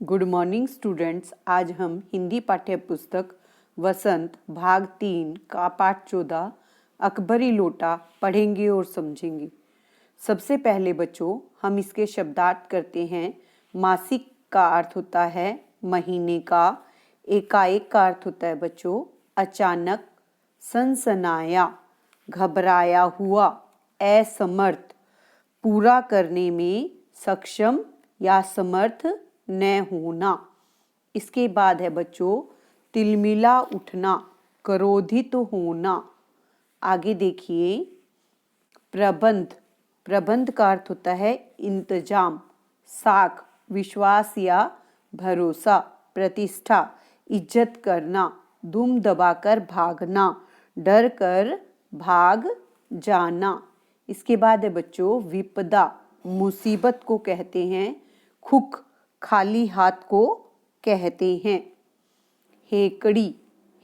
Good morning students. आज हम हिंदी पाठ्य पुस्तक वसंत भाग 3 का पाठ 14 अकबरी लोटा पढ़ेंगे और समझेंगे। सबसे पहले बच्चों हम इसके शब्दार्थ करते हैं। मासिक का अर्थ होता है महीने का। एकाएक का अर्थ होता है बच्चों अचानक, सनसनाया, घबराया हुआ, असमर्थ, पूरा करने में सक्षम या समर्थ न होना। इसके बाद है बच्चों तिलमिला उठना, क्रोधित होना। आगे देखिए प्रबंध। प्रबंध का अर्थ होता है इंतजाम, साख, विश्वास या भरोसा, प्रतिष्ठा, इज्जत करना, दुम दबाकर भागना, डर कर भाग जाना। इसके बाद है बच्चों विपदा। मुसीबत को कहते हैं। खुक, खाली हाथ को कहते हैं। हेकड़ी।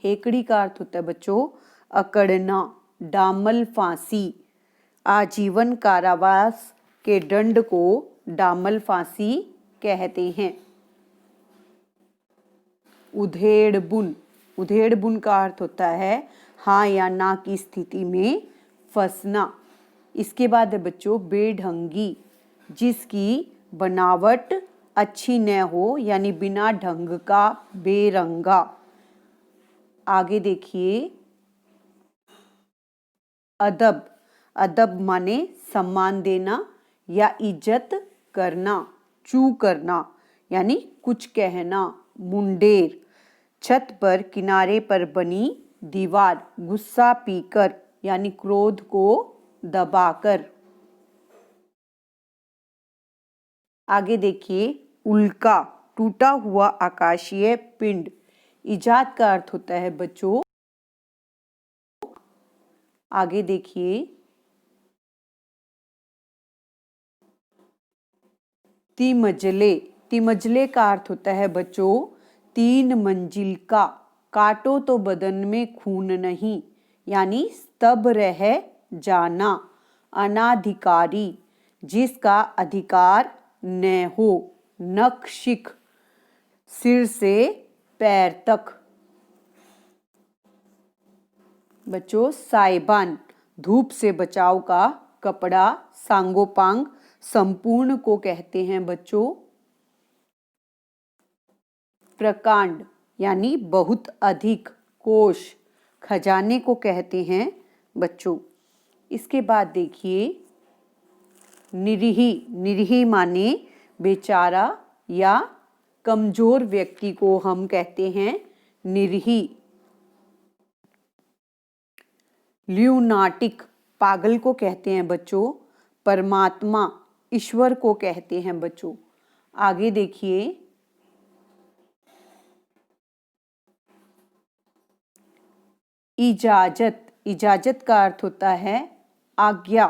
हेकड़ी का अर्थ होता है बच्चों अकड़ना, डामल फांसी। आजीवन कारावास के दंड को डामल फांसी कहते हैं। उधेड़ बुन। उधेड़ बुन का अर्थ होता है हाँ या ना की स्थिति में फंसना। इसके बाद है बच्चों बेढंगी, जिसकी बनावट अच्छी न हो, यानी बिना ढंग का, बेरंगा। आगे देखिए अदब। अदब माने सम्मान देना या इज्जत करना, चू करना, यानी कुछ कहना। मुंडेर, छत पर किनारे पर बनी दीवार, गुस्सा पीकर, यानी क्रोध को दबाकर। आगे देखिए उल्का, टूटा हुआ आकाशीय पिंड। इजाद का अर्थ होता है बच्चों। आगे देखिए तिमजले। तिमजले का अर्थ होता है बच्चों 3 मंजिल का। काटो तो बदन में खून नहीं, यानी स्तब रह जाना। अनाधिकारी, जिसका अधिकार न हो। नख शिख, सिर से पैर तक। बच्चों साइबान, धूप से बचाव का कपड़ा। सांगोपांग, संपूर्ण को कहते हैं बच्चों। प्रकांड, यानी बहुत अधिक। कोष, खजाने को कहते हैं बच्चों। इसके बाद देखिए निरीही। निरीही माने बेचारा या कमजोर व्यक्ति को हम कहते हैं निरीही। ल्यूनाटिक, पागल को कहते हैं बच्चों। परमात्मा, ईश्वर को कहते हैं बच्चों। आगे देखिए इजाजत। इजाजत का अर्थ होता है आज्ञा,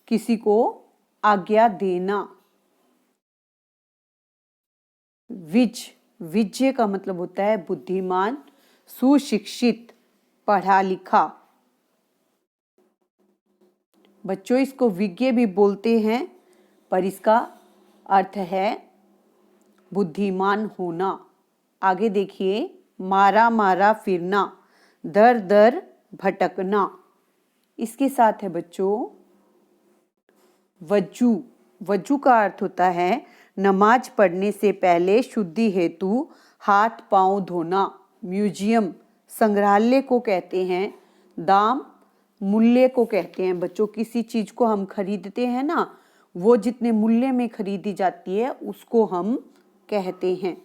किसी को आज्ञा देना। विज। विजय का मतलब होता है बुद्धिमान, सुशिक्षित, पढ़ा लिखा। बच्चों इसको विज्ञ भी बोलते हैं, पर इसका अर्थ है बुद्धिमान होना। आगे देखिए मारा मारा फिरना, दर दर भटकना। इसके साथ है बच्चों वजू। वजू का अर्थ होता है नमाज पढ़ने से पहले शुद्धि हेतु हाथ पांव धोना। म्यूजियम, संग्रहालय को कहते हैं। दाम, मूल्य को कहते हैं बच्चों। किसी चीज को हम खरीदते हैं ना, वो जितने मूल्य में खरीदी जाती है उसको हम कहते हैं।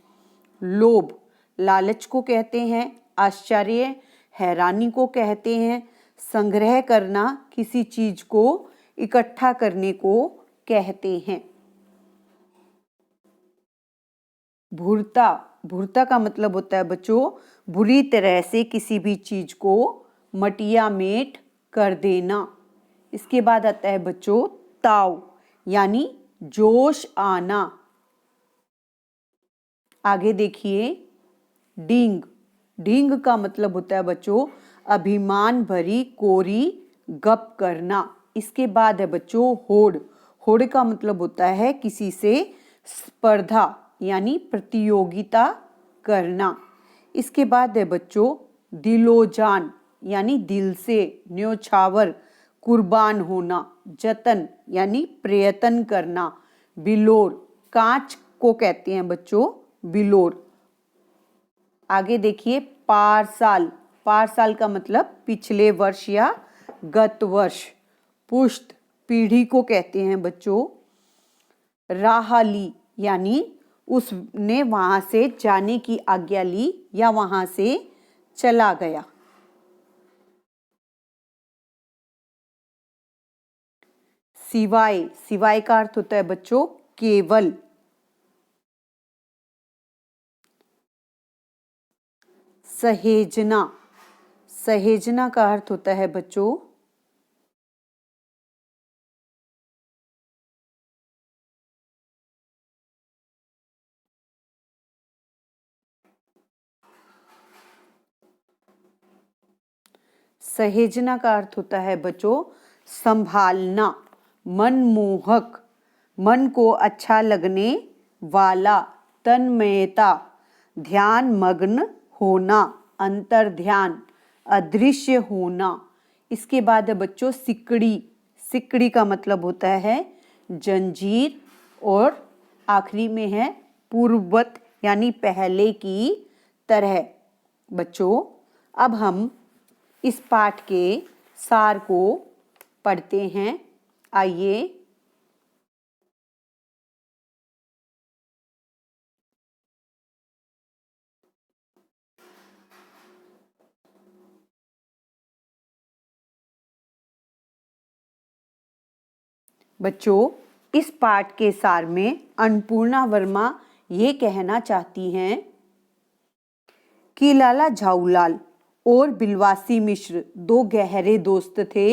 लोभ, लालच को कहते हैं। आश्चर्य, हैरानी को कहते हैं। संग्रह करना, किसी चीज को इकट्ठा करने को कहते हैं। भूरता। भूरता का मतलब होता है बच्चों बुरी तरह से किसी भी चीज को मटिया मेट कर देना। इसके बाद आता है बच्चों ताव, यानी जोश आना। आगे देखिए डींग। डींग का मतलब होता है बच्चों अभिमान भरी कोरी गप करना। इसके बाद है बच्चों होड़। होड़ का मतलब होता है किसी से स्पर्धा यानी प्रतियोगिता करना। इसके बाद है बच्चों दिलोजान यानी दिल से, न्योछावर कुर्बान होना, जतन यानी प्रयत्न करना, बिलोर कांच को कहते हैं बच्चों बिलोर। आगे देखिए पारसाल, पारसाल का मतलब पिछले वर्ष या गत वर्ष। पुष्ट पीढ़ी को कहते हैं बच्चों। राहली यानी उसने वहां से जाने की आज्ञा ली या वहां से चला गया। सिवाय, सिवाय का अर्थ होता है बच्चों केवल। सहेजना, सहेजना का अर्थ होता है बच्चों सहेजना का अर्थ होता है बच्चों संभालना, मनमोहक, मन को अच्छा लगने वाला, तन्मयता, ध्यान मग्न होना, अंतर ध्यान, अदृश्य होना। इसके बाद है बच्चों सिकड़ी, सिकड़ी का मतलब होता है जंजीर। और आखिरी में है पूर्ववत यानी पहले की तरह। बच्चों अब हम इस पाठ के सार को पढ़ते हैं। आइए बच्चों इस पाठ के सार में अन्नपूर्णा वर्मा ये कहना चाहती हैं कि लाला झाऊलाल और बिलवासी मिश्र दो गहरे दोस्त थे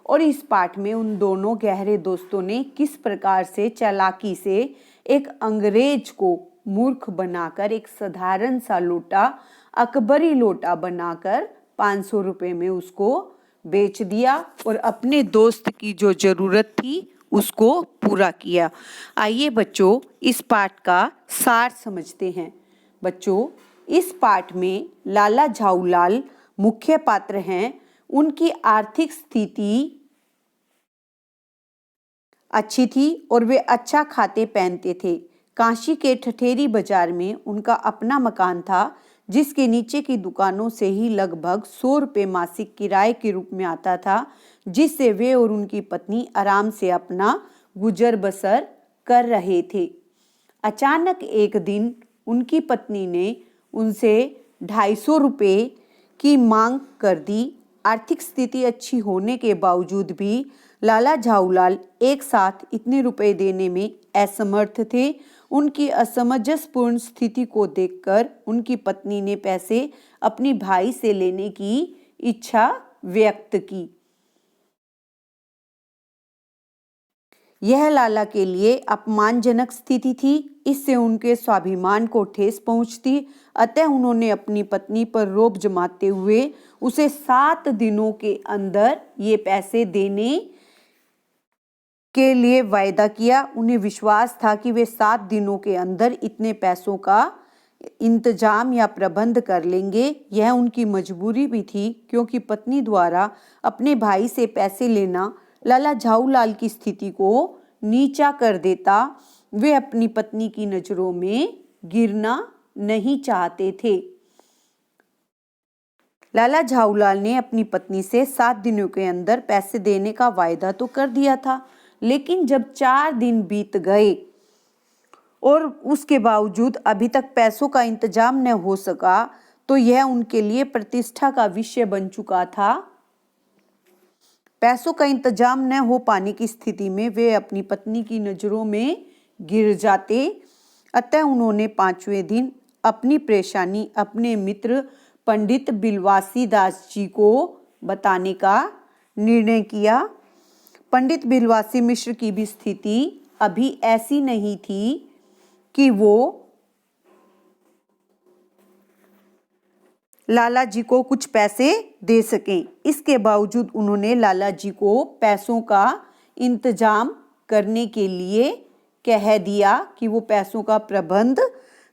और इस पाठ में उन दोनों गहरे दोस्तों ने किस प्रकार से चालाकी से एक अंग्रेज को मूर्ख बनाकर एक साधारण सा लोटा अकबरी लोटा बनाकर 500 रुपए में उसको बेच दिया और अपने दोस्त की जो जरूरत थी उसको पूरा किया। आइए बच्चों इस पाठ का सार समझते हैं। बच्चों इस पाठ में लाला झाऊलाल मुख्य पात्र हैं। उनकी आर्थिक स्थिति अच्छी थी और वे अच्छा खाते पहनते थे। काशी के ठठेरी बाजार में उनका अपना मकान था जिसके नीचे की दुकानों से ही लगभग 100 रुपये मासिक किराए के रूप में आता था, जिससे वे और उनकी पत्नी आराम से अपना गुजर बसर कर रहे थे। अचानक एक दिन उनकी पत्नी ने उनसे 250 रुपये की मांग कर दी। आर्थिक स्थिति अच्छी होने के बावजूद भी लाला झाऊलाल एक साथ इतने रुपए देने में असमर्थ थे। उनकी असमंजसपूर्ण स्थिति को देखकर उनकी पत्नी ने पैसे अपने भाई से लेने की इच्छा व्यक्त की। यह लाला के लिए अपमानजनक स्थिति थी। इससे उनके स्वाभिमान को ठेस पहुंचती। अतः उन्होंने अपनी पत्नी पर रोब जमाते हुए उसे 7 दिनों के अंदर ये पैसे देने के लिए वायदा किया। उन्हें विश्वास था कि वे 7 दिनों के अंदर इतने पैसों का इंतजाम या प्रबंध कर लेंगे। यह उनकी मजबूरी भी थी क्योंकि पत्नी द्वारा अपने भाई से पैसे लेना लाला झाऊलाल की स्थिति को नीचा कर देता। वे अपनी पत्नी की नजरों में गिरना नहीं चाहते थे। लाला झाऊलाल ने अपनी पत्नी से 7 दिनों के अंदर पैसे देने का वायदा तो कर दिया था, लेकिन जब 4 दिन बीत गए और उसके बावजूद अभी तक पैसों का इंतजाम न हो सका तो यह उनके लिए प्रतिष्ठा का विषय बन चुका था। पैसों का इंतजाम न हो पाने की स्थिति में वे अपनी पत्नी की नजरों में गिर जाते। अतः उन्होंने 5वें दिन अपनी परेशानी अपने मित्र पंडित बिलवासी दास जी को बताने का निर्णय किया। पंडित बिलवासी मिश्र की भी स्थिति अभी ऐसी नहीं थी कि वो लाला जी को कुछ पैसे दे सकें। इसके बावजूद उन्होंने लाला जी को पैसों का इंतजाम करने के लिए कह दिया कि वो पैसों का प्रबंध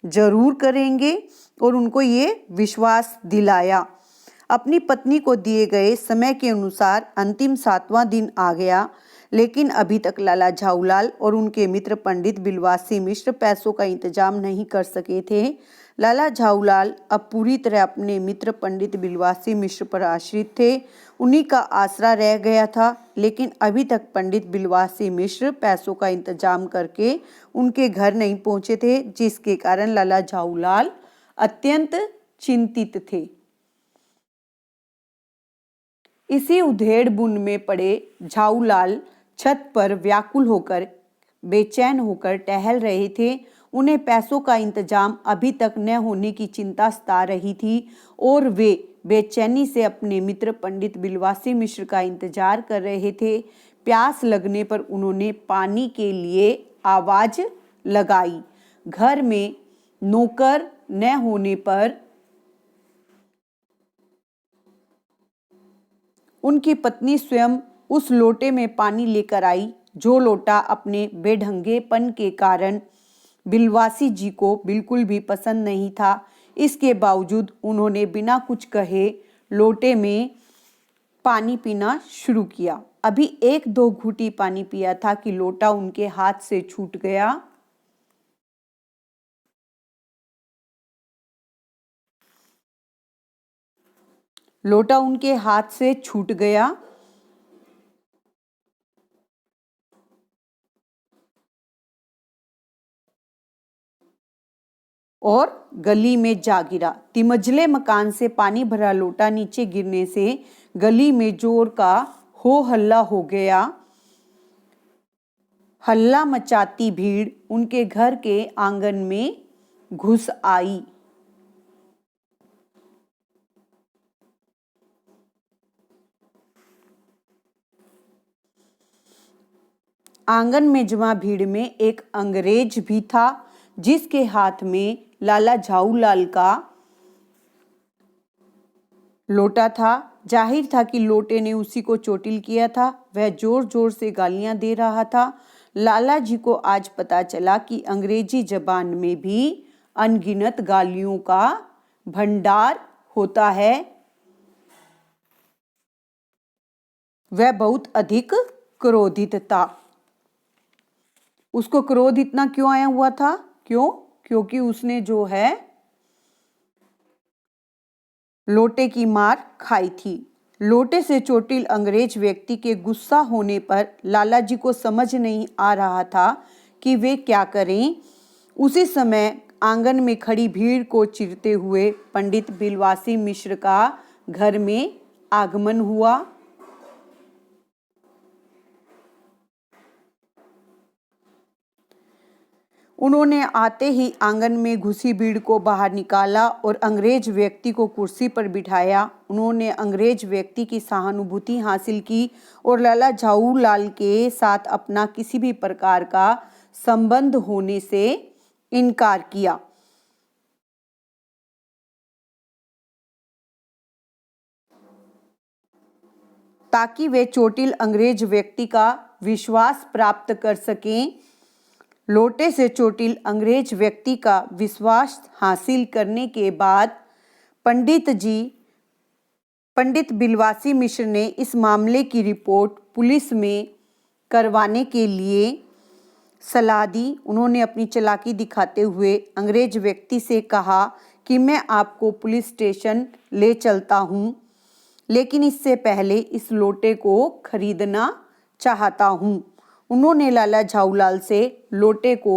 जरूर करेंगे और उनको ये विश्वास दिलाया। अपनी पत्नी को दिए गए समय के अनुसार अंतिम 7वां दिन आ गया, लेकिन अभी तक लाला झाऊलाल और उनके मित्र पंडित बिलवासी मिश्र पैसों का इंतजाम नहीं कर सके थे। लाला झाऊलाल अब पूरी तरह अपने मित्र पंडित बिलवासी मिश्र पर आश्रित थे, उन्हीं का आसरा रह गया था। लेकिन अभी तक पंडित बिलवासी मिश्र पैसों का इंतजाम करके उनके घर नहीं पहुंचे थे, जिसके कारण लाला झाऊलाल अत्यंत चिंतित थे। इसी उधेड़ बुन में पड़े झाऊलाल छत पर व्याकुल होकर बेचैन होकर टहल रहे थे। उन्हें पैसों का इंतजाम अभी तक न होने की चिंता सता रही थी और वे बेचैनी से अपने मित्र पंडित बिलवासी मिश्र का इंतजार कर रहे थे। प्यास लगने पर उन्होंने पानी के लिए आवाज लगाई। घर में नौकर न होने पर उनकी पत्नी स्वयं उस लोटे में पानी लेकर आई, जो लोटा अपने बेढंगेपन के कारण बिलवासी जी को बिल्कुल भी पसंद नहीं था। इसके बावजूद उन्होंने बिना कुछ कहे लोटे में पानी पीना शुरू किया। अभी 1-2 घूंटी पानी पिया था कि लोटा उनके हाथ से छूट गया। लोटा उनके हाथ से छूट गया और गली में जा गिरा। तिमंजले मकान से पानी भरा लोटा नीचे गिरने से गली में जोर का हो हल्ला हो गया। हल्ला मचाती भीड़ उनके घर के आंगन में घुस आई। आंगन में जमा भीड़ में एक अंग्रेज भी था, जिसके हाथ में लाला झाऊलाल का लोटा था। जाहिर था कि लोटे ने उसी को चोटिल किया था। वह जोर जोर से गालियां दे रहा था। लाला जी को आज पता चला कि अंग्रेजी जबान में भी अनगिनत गालियों का भंडार होता है। वह बहुत अधिक क्रोधित था। उसको क्रोध इतना क्यों आया हुआ था? क्योंकि उसने जो है लोटे की मार खाई थी। लोटे से चोटिल अंग्रेज व्यक्ति के गुस्सा होने पर लाला जी को समझ नहीं आ रहा था कि वे क्या करें। उसी समय आंगन में खड़ी भीड़ को चीरते हुए पंडित बिलवासी मिश्र का घर में आगमन हुआ। उन्होंने आते ही आंगन में घुसी भीड़ को बाहर निकाला और अंग्रेज व्यक्ति को कुर्सी पर बिठाया। उन्होंने अंग्रेज व्यक्ति की सहानुभूति हासिल की और लाला झाऊलाल के साथ अपना किसी भी प्रकार का संबंध होने से इनकार किया। ताकि वे चोटिल अंग्रेज व्यक्ति का विश्वास प्राप्त कर सकें। लोटे से चोटिल अंग्रेज व्यक्ति का विश्वास हासिल करने के बाद पंडित बिलवासी मिश्र ने इस मामले की रिपोर्ट पुलिस में करवाने के लिए सलाह दी। उन्होंने अपनी चालाकी दिखाते हुए अंग्रेज व्यक्ति से कहा कि मैं आपको पुलिस स्टेशन ले चलता हूँ, लेकिन इससे पहले इस लोटे को खरीदना चाहता हूँ। उन्होंने लाला झाऊलाल से लोटे को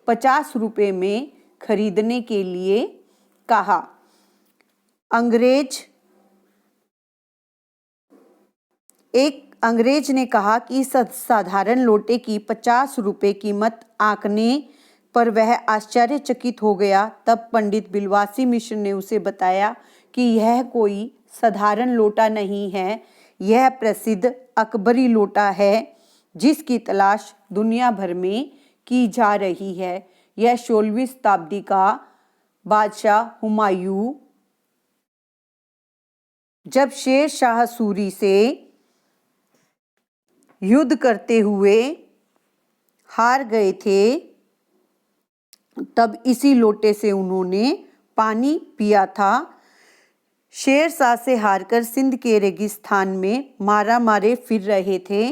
50 रुपए में खरीदने के लिए कहा। अंग्रेज ने कहा कि इस साधारण लोटे की 50 रुपए कीमत आंकने पर वह आश्चर्यचकित हो गया। तब पंडित बिलवासी मिश्र ने उसे बताया कि यह कोई साधारण लोटा नहीं है, यह प्रसिद्ध अकबरी लोटा है, जिसकी तलाश दुनिया भर में की जा रही है। यह 16वीं शताब्दी का बादशाह हुमायूं जब शेर शाह सूरी से युद्ध करते हुए हार गए थे, तब इसी लोटे से उन्होंने पानी पिया था। शेर शाह से हारकर सिंध के रेगिस्तान में मारा मारे फिर रहे थे।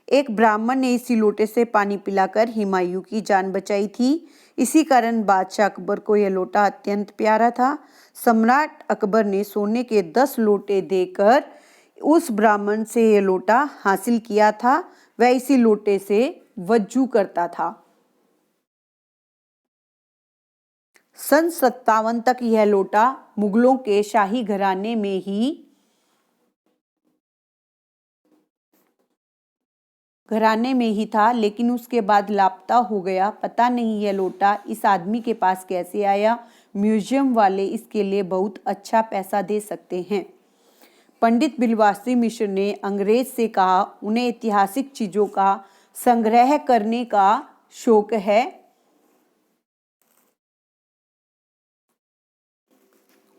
एक ब्राह्मण ने इसी लोटे से पानी पिलाकर हुमायूं की जान बचाई थी। इसी कारण बादशाह अकबर को यह लोटा अत्यंत प्यारा था। सम्राट अकबर ने सोने के 10 लोटे देकर उस ब्राह्मण से यह लोटा हासिल किया था। वह इसी लोटे से वजू करता था। सन 57 तक यह लोटा मुगलों के शाही घराने में ही था, लेकिन उसके बाद लापता हो गया। पता नहीं यह लोटा इस आदमी के पास कैसे आया। म्यूजियम वाले इसके लिए बहुत अच्छा पैसा दे सकते हैं। पंडित बिलवासी मिश्र ने अंग्रेज से कहा, उन्हें ऐतिहासिक चीजों का संग्रह करने का शौक है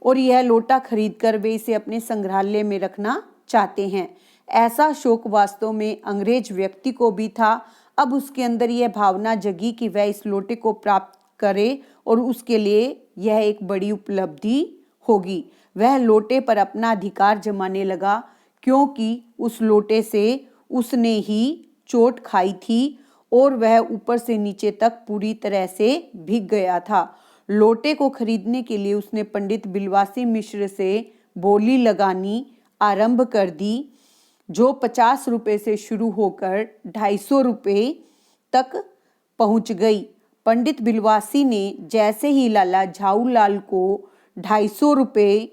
और यह लोटा खरीदकर वे इसे अपने संग्रहालय में रखना चाहते हैं। ऐसा शौक वास्तव में अंग्रेज व्यक्ति को भी था। अब उसके अंदर यह भावना जगी कि वह इस लोटे को प्राप्त करे और उसके लिए यह एक बड़ी उपलब्धि होगी। वह लोटे पर अपना अधिकार जमाने लगा, क्योंकि उस लोटे से उसने ही चोट खाई थी और वह ऊपर से नीचे तक पूरी तरह से भीग गया था। लोटे को खरीदने के लिए उसने पंडित बिलवासी मिश्र से बोली लगानी आरंभ कर दी, जो 50 रुपए से शुरू होकर 250 रुपए तक पहुंच गई। पंडित बिलवासी ने जैसे ही लाला झाऊलाल को 250 रुपए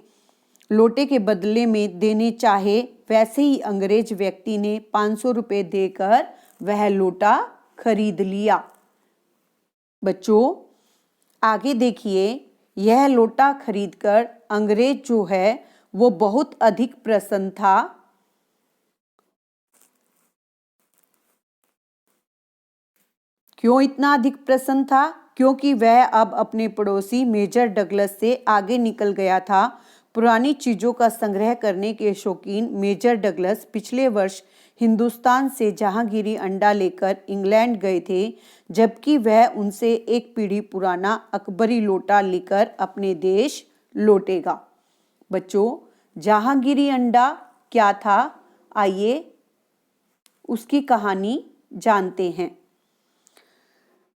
लोटे के बदले में देने चाहे, वैसे ही अंग्रेज व्यक्ति ने 500 रुपए देकर वह लोटा खरीद लिया। बच्चों, आगे देखिए, यह लोटा खरीदकर अंग्रेज जो है वो बहुत अधिक प्रसन्न था। क्यों इतना अधिक प्रसन्न था? क्योंकि वह अब अपने पड़ोसी मेजर डगलस से आगे निकल गया था। पुरानी चीजों का संग्रह करने के शौकीन मेजर डगलस पिछले वर्ष हिंदुस्तान से जहांगीरी अंडा लेकर इंग्लैंड गए थे, जबकि वह उनसे एक पीढ़ी पुराना अकबरी लोटा लेकर अपने देश लौटेगा। बच्चों, जहांगीरी अंडा क्या था? आइए उसकी कहानी जानते हैं।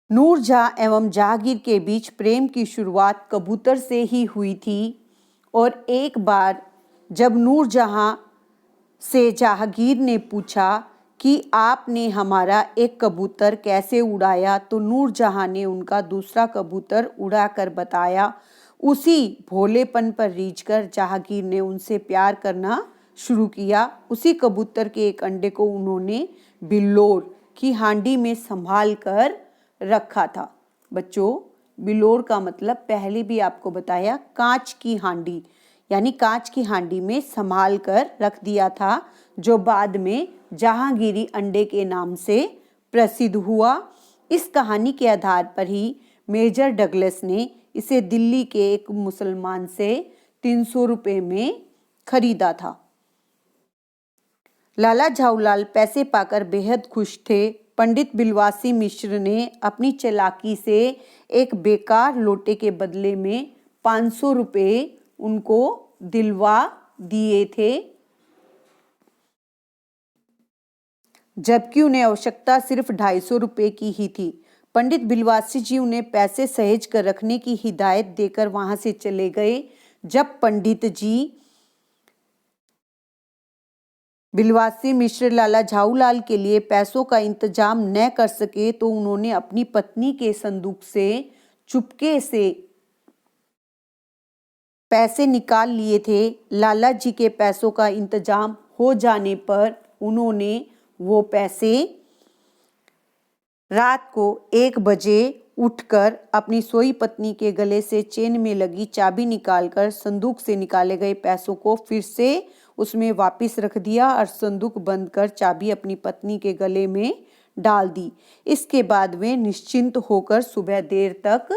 नूरजहां एवं जहांगीर के बीच प्रेम की शुरुआत कबूतर से ही हुई थी और एक बार जब नूरजहां से जहांगीर ने पूछा कि आपने हमारा एक कबूतर कैसे उड़ाया, तो नूरजहां ने उनका दूसरा कबूतर उड़ाकर बताया। उसी भोलेपन पर रीझकर जहांगीर ने उनसे प्यार करना शुरू किया। उसी कबूतर के एक अंडे को उन्होंने बिल्लोर की हांडी में संभाल कर रखा था। बच्चों, बिल्लोर का मतलब पहले भी आपको बताया, कांच की हांडी, यानी कांच की हांडी में संभाल कर रख दिया था, जो बाद में जहांगीरी अंडे के नाम से प्रसिद्ध हुआ। इस कहानी के आधार पर ही मेजर डगलस ने इसे दिल्ली के एक मुसलमान से 300 रुपए में खरीदा था। लाला झाऊलाल पैसे पाकर बेहद खुश थे। पंडित बिलवासी मिश्र ने अपनी चालाकी से एक बेकार लोटे के बदले में 500 रुपए उनको दिलवा दिए थे, जबकि उन्हें आवश्यकता सिर्फ 250 रुपए की ही थी। पंडित बिलवासी जी उन्हें पैसे सहेज कर रखने की हिदायत देकर वहां से चले गए। जब पंडित जी बिलवासी मिश्र लाला झाऊलाल के लिए पैसों का इंतजाम न कर सके, तो उन्होंने अपनी पत्नी के संदूक से चुपके से पैसे निकाल लिए थे। लाला जी के पैसों का इंतजाम हो जाने पर उन्होंने वो पैसे रात को 1 बजे उठकर अपनी सोई पत्नी के गले से चेन में लगी चाबी निकालकर संदूक से निकाले गए पैसों को फिर से उसमें वापस रख दिया और संदूक बंद कर चाबी अपनी पत्नी के गले में डाल दी। इसके बाद वे निश्चिंत होकर सुबह देर तक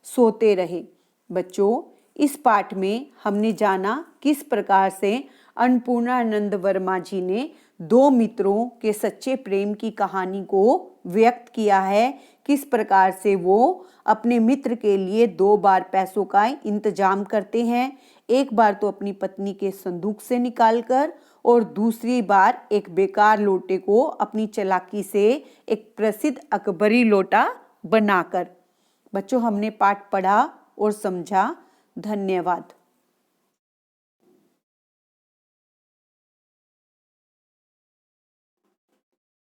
सोते रहे। बच्चों, इस पाठ में हमने जाना किस प्रकार से अन्नपूर्णानंद वर्मा जी ने 2 मित्रों के सच्चे प्रेम की कहानी को व्यक्त किया है किस प्रकार से वो अपने मित्र के लिए 2 बार पैसों का इंतजाम करते हैं। एक बार तो अपनी पत्नी के संदूक से निकालकर और दूसरी बार एक बेकार लोटे को अपनी चालाकी से एक प्रसिद्ध अकबरी लोटा बनाकर। बच्चों, हमने पाठ पढ़ा और समझा। धन्यवाद।